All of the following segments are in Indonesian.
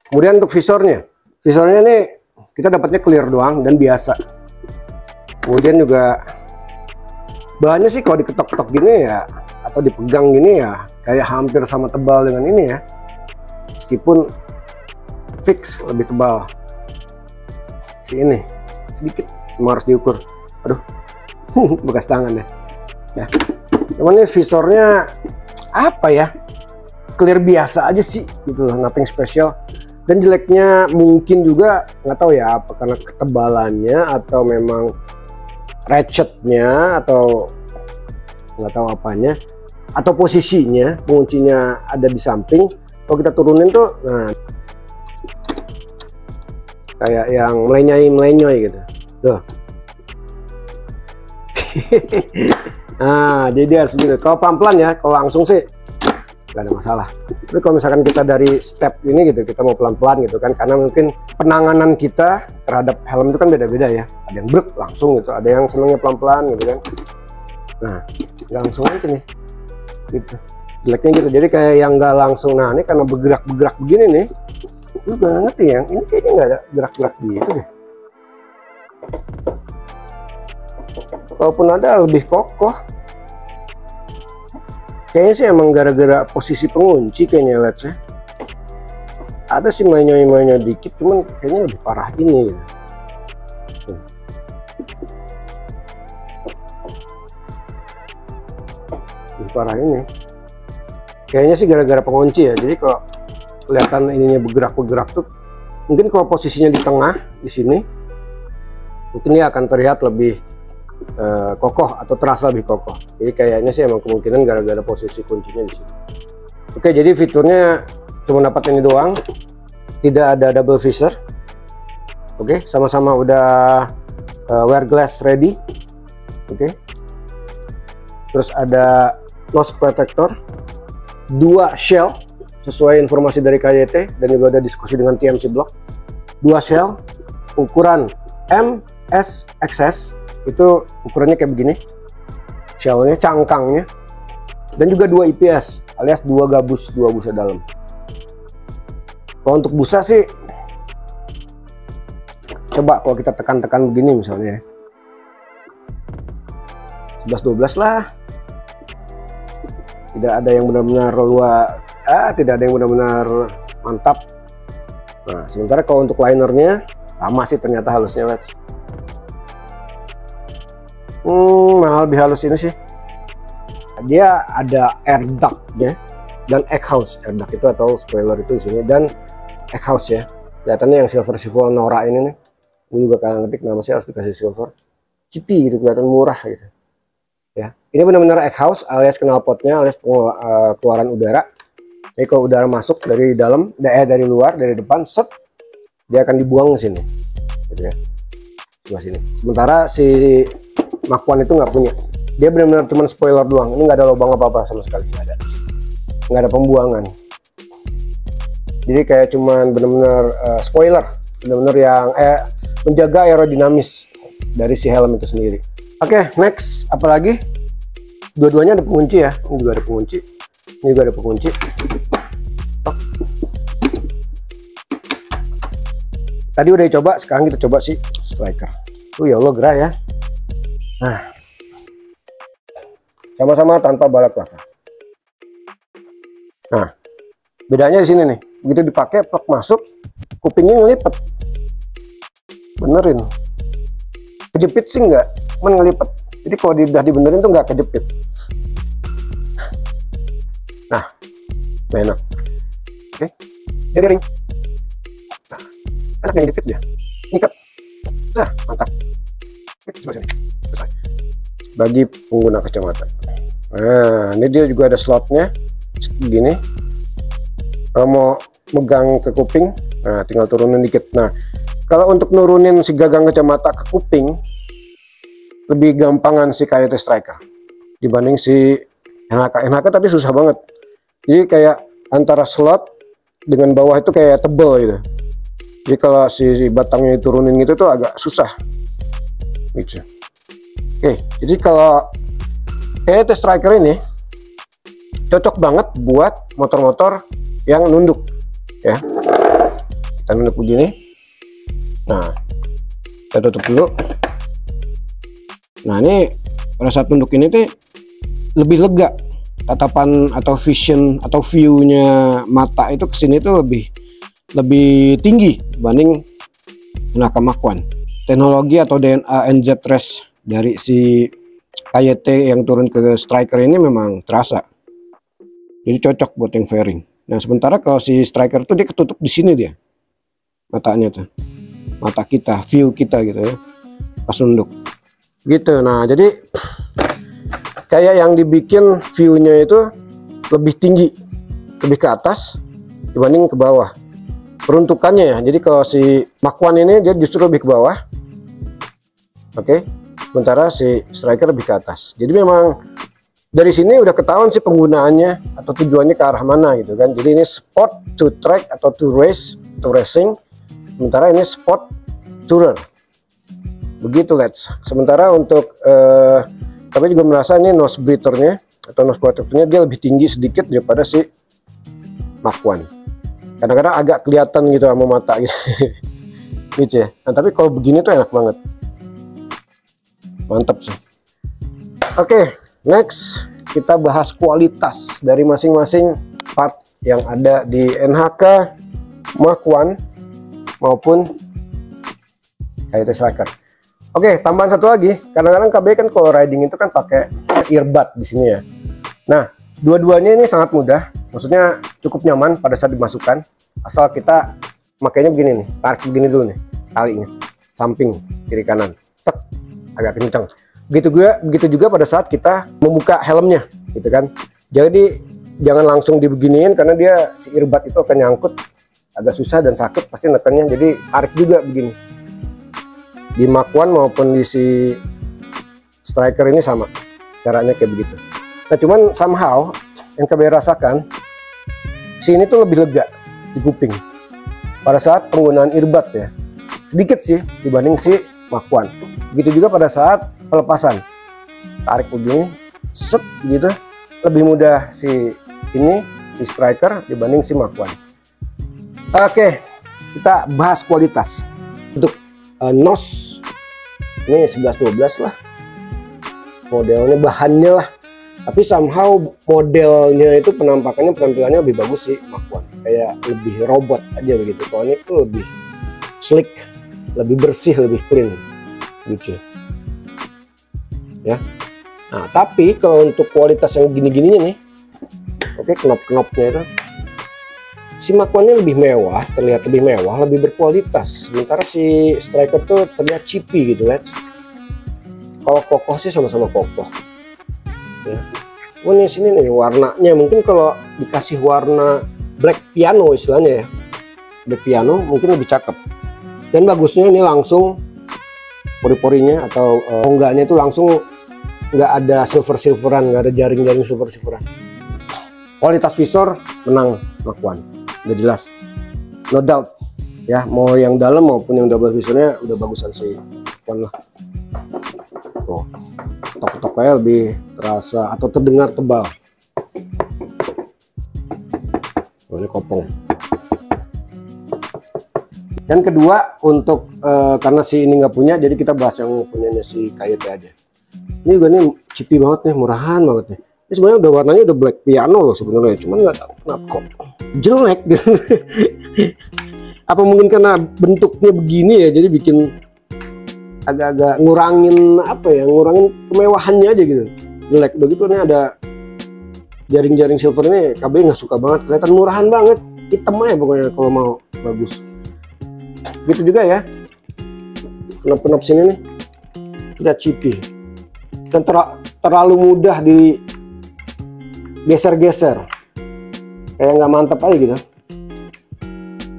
Kemudian untuk visornya nih kita dapatnya clear doang dan biasa. Kemudian juga bahannya sih kalau diketok-ketok gini ya atau dipegang gini ya kayak hampir sama tebal dengan ini ya, meskipun fix lebih tebal si ini sedikit, cuma harus diukur. Aduh bekas tangan ya. Nah cuman ini visornya apa ya, clear biasa aja sih gitu, nothing special. Dan jeleknya mungkin juga nggak tahu ya apa karena ketebalannya atau memang ratchetnya atau nggak tahu apanya, atau posisinya penguncinya ada di samping. Kalau kita turunin tuh nah kayak yang melenyai gitu tuh. Nah jadi harus gitu. Kalau pelan-pelan ya, kalau langsung sih gak ada masalah. Tapi kalau misalkan kita dari step ini gitu, kita mau pelan-pelan gitu kan, karena mungkin penanganan kita terhadap helm itu kan beda-beda ya. Ada yang brek langsung gitu, ada yang senengnya pelan-pelan gitu kan. Nah nggak langsung aja nih gitu, jeleknya gitu. Jadi kayak yang nggak langsung. Nah ini karena bergerak-bergerak begini nih, lu gak ngerti yang ini kayaknya nggak ada gerak-gerak gitu deh. Kalaupun ada lebih kokoh. Kayaknya sih emang gara-gara posisi pengunci kayaknya, let's ya. Ada sih melenyoi dikit, cuman kayaknya lebih parah ini gitu. Lebih parah ini. Kayaknya sih gara-gara pengunci ya. Jadi kalau kelihatan ininya bergerak-bergerak tuh, mungkin kalau posisinya di tengah di sini, mungkin dia akan terlihat lebih kokoh atau terasa lebih kokoh. Jadi kayaknya sih emang kemungkinan gara-gara posisi kuncinya di sini. Oke, jadi fiturnya cuma dapat ini doang, tidak ada double visor. Oke, sama-sama udah wear glass ready. Oke, terus ada nose protector, 2 shell sesuai informasi dari KYT, dan juga ada diskusi dengan TMC Block. 2 shell ukuran MSXS, itu ukurannya kayak begini shellnya, cangkangnya, dan juga 2 IPS alias 2 gabus, 2 busa dalam. Kalau untuk busa sih coba kalau kita tekan-tekan begini misalnya 11-12 lah, tidak ada yang benar-benar tidak ada yang benar-benar mantap. Nah sementara kalau untuk linernya sama sih ternyata halusnya, let's. Malah lebih halus ini sih. Dia ada air ductnya dan exhaust. Air duct itu atau spoiler itu di sini, dan exhaust ya. Kelihatannya yang silver norak ini nih. Gue juga kagak ngetik nama sih harus dikasih silver. Cipi gitu, kelihatan murah gitu. Ya, ini benar-benar exhaust alias knalpotnya alias keluaran udara. Jadi kalau udara masuk dari dalam, dari luar, dari depan, set, dia akan dibuang ke sini. Gitu ya. Sebelah sini. Sementara si Mach 1 itu nggak punya, dia benar-benar cuma spoiler doang. Ini nggak ada lubang apa-apa sama sekali, nggak ada pembuangan. Jadi kayak cuman benar-benar spoiler, benar-benar yang menjaga aerodinamis dari si helm itu sendiri. Oke, next apalagi? Dua-duanya ada pengunci ya. Ini juga ada pengunci, ini juga ada pengunci. Tadi udah dicoba, sekarang kita coba si striker. Ya Allah, gerah ya. Nah, sama-sama tanpa balaklava. Nah, bedanya di sini nih. Begitu dipakai, plug masuk, kupingnya ngelipet. Benerin. Kejepit sih enggak, cuman ngelipet. Jadi kalau udah dibenerin tuh nggak kejepit. Nah, enak. Oke, jadi ring. Nah, enak yang jepit dia. Ngikat. Nah, mantap. Coba sini. Bagi pengguna kacamata. Nah, ini dia juga ada slotnya begini. Kalau mau megang ke kuping, nah tinggal turunin dikit. Nah, kalau untuk nurunin si gagang kacamata ke kuping lebih gampangan si KYT Striker dibanding si NHK tapi susah banget. Jadi kayak antara slot dengan bawah itu kayak tebel gitu. Jadi kalau si batangnya diturunin gitu tuh agak susah gitu. Oke, jadi kalau KYT Striker ini cocok banget buat motor-motor yang nunduk ya. kita nunduk begini. Nah, kita tutup dulu. Nah, ini pada saat nunduk ini tuh lebih lega, tatapan atau vision atau view-nya mata itu kesini tuh lebih tinggi dibanding Hanaka Mark I. Teknologi atau DNA NZ Race dari si KYT yang turun ke Striker ini memang terasa, jadi cocok buat yang fairing. Nah, sementara kalau si Striker tuh dia ketutup di sini, dia matanya tuh, mata kita, view kita gitu ya, pas nunduk gitu. Nah, jadi kayak yang dibikin view-nya itu lebih tinggi, lebih ke atas dibanding ke bawah peruntukannya ya. Jadi kalau si Mark I ini dia justru lebih ke bawah, oke, sementara si Striker lebih ke atas. Jadi memang dari sini udah ketahuan sih penggunaannya atau tujuannya ke arah mana gitu kan. Jadi ini sport to track atau to race, to racing, sementara ini sport tourer, begitu let's. Sementara untuk tapi juga merasa ini nose breather-nya atau nose protector-nya dia lebih tinggi sedikit daripada si Mark I. Kadang-kadang agak kelihatan gitu sama mata gitu. Gitu ya. Nah, tapi kalau begini tuh enak banget, mantap sih. Oke, next kita bahas kualitas dari masing-masing part yang ada di NHK Mark I maupun KYT Striker. Oke, tambahan satu lagi, kadang-kadang KB kan kalau riding itu kan pakai earbud di sini ya. Nah, dua-duanya ini sangat mudah, maksudnya cukup nyaman pada saat dimasukkan, asal kita makanya begini nih, tarik begini dulu nih talinya, samping kiri kanan, tek, agak kencang. Begitu juga pada saat kita membuka helmnya, gitu kan. Jadi jangan langsung dibeginiin karena dia si earbud itu akan nyangkut, agak susah dan sakit pasti nekannya. Jadi tarik juga begini. Di Mark I maupun di si Striker ini sama caranya kayak begitu. Nah, cuman somehow yang KB rasakan si ini tuh lebih lega di kuping pada saat penggunaan earbud ya, sedikit sih dibanding si Mark I. Begitu juga pada saat pelepasan, tarik begini, set gitu, lebih mudah si ini si Striker dibanding si Mark I. Oke, kita bahas kualitas untuk nose. Ini 11-12 lah modelnya, bahannya lah, tapi somehow modelnya itu penampilannya lebih bagus sih Mark I, kayak lebih robot aja begitu. Kalau ini tuh lebih slick, lebih bersih, lebih clean gitu ya. Nah, tapi kalau untuk kualitas yang gini-gininya nih, oke, knop-knopnya itu si Mark I ini lebih mewah, terlihat lebih mewah, lebih berkualitas. Sementara si Striker tuh terlihat cheapy gitu, let's. Kalau kokoh sih sama-sama kokoh. Ya. Ini sini nih warnanya, mungkin kalau dikasih warna black piano istilahnya ya, black piano mungkin lebih cakep. Dan bagusnya ini langsung pori-porinya atau tongganya itu langsung nggak ada silver-silveran, nggak ada jaring-jaring silver-silveran. Kualitas visor menang Mark I. Udah jelas, no doubt ya, mau yang dalam maupun yang double visornya udah bagusan sih lah. Tuh, tok-toknya lebih terasa atau terdengar tebal. Ini kopong. Dan kedua untuk karena si ini nggak punya, jadi kita bahas yang punyanya si KYT aja. Ini juga nih cheapy banget nih, murahan banget nih. Ini sebenarnya udah warnanya udah black piano loh sebenarnya, cuman nggak tahu kenapa kok jelek. Apa mungkin karena bentuknya begini ya, jadi bikin agak-agak ngurangin apa ya, ngurangin kemewahannya aja gitu, jelek. Begitu nih ada jaring-jaring silver ini, KB nggak suka banget, kelihatan murahan banget, hitam aja pokoknya kalau mau bagus. Gitu juga ya, knop-knop sini nih udah cheapy dan terlalu mudah di geser-geser, kayak nggak mantap aja gitu.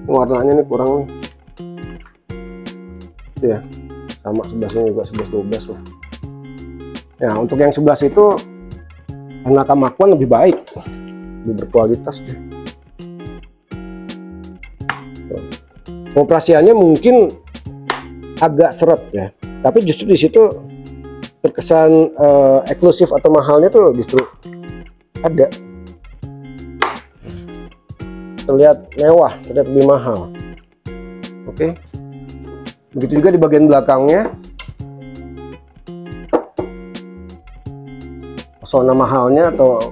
Warnanya nih kurang gitu ya, sama sebelahnya juga 11-12 lah ya. Untuk yang 11 itu Hanaka Mark I lebih baik, lebih berkualitas deh. Operasiannya mungkin agak seret ya, tapi justru di situ terkesan eksklusif atau mahalnya tuh justru ada, terlihat mewah, terlihat lebih mahal Oke. Begitu juga di bagian belakangnya. Pesona mahalnya atau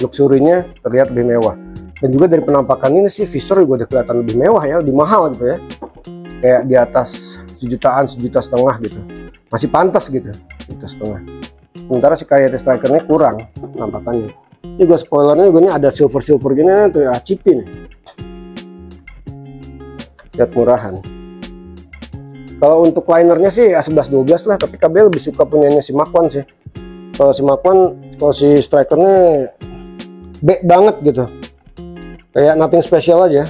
luxurinya terlihat lebih mewah. Dan juga dari penampakan ini sih visor juga udah kelihatan lebih mewah ya, lebih mahal gitu ya. Kayak di atas sejutaan, 1,5 juta gitu. Masih pantas gitu, 1,5 juta. Sementara si KYT Striker-nya kurang penampakannya. Ini juga spoilernya juga ini ada silver gini, terlihat cheap nih. Lihat murahan. Kalau untuk linernya sih A11-12 lah, tapi KB lebih suka punyanya si Mark I sih. Kalau si Mark I, kalau si Striker-nya B banget gitu. Kayak nothing special aja.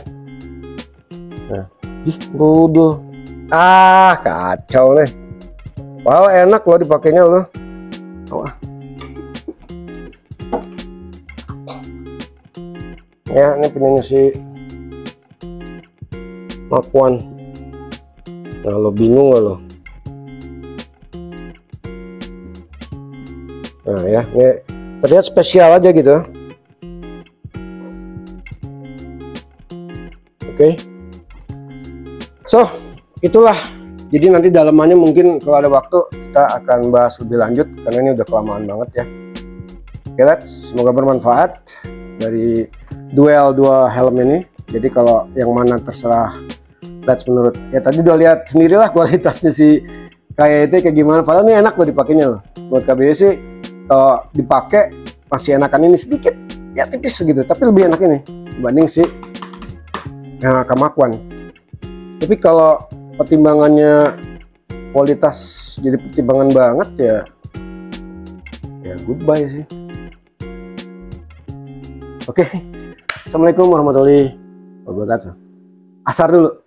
Nah, ih, bodoh. Ah, kacau nih. Wow, enak loh dipakainya loh. Wah. Ya, ini punyanya si Mark I. Nah, lo bingung gak lo? Nah ya, ini terlihat spesial aja gitu. Oke. So, itulah. Jadi nanti dalamannya mungkin kalau ada waktu kita akan bahas lebih lanjut karena ini udah kelamaan banget ya. Oke, semoga bermanfaat dari duel dua helm ini. Jadi kalau yang mana terserah menurut ya, tadi udah lihat sendirilah kualitasnya si KYT kayak gimana. Padahal ini enak loh dipakainya loh. Buat KBY sih kalau dipakai masih enakan ini sedikit ya, tipis gitu, tapi lebih enak ini dibanding si Kamakuan. Tapi kalau pertimbangannya kualitas jadi pertimbangan banget ya goodbye sih. Oke. Assalamualaikum warahmatullahi wabarakatuh. Asar dulu.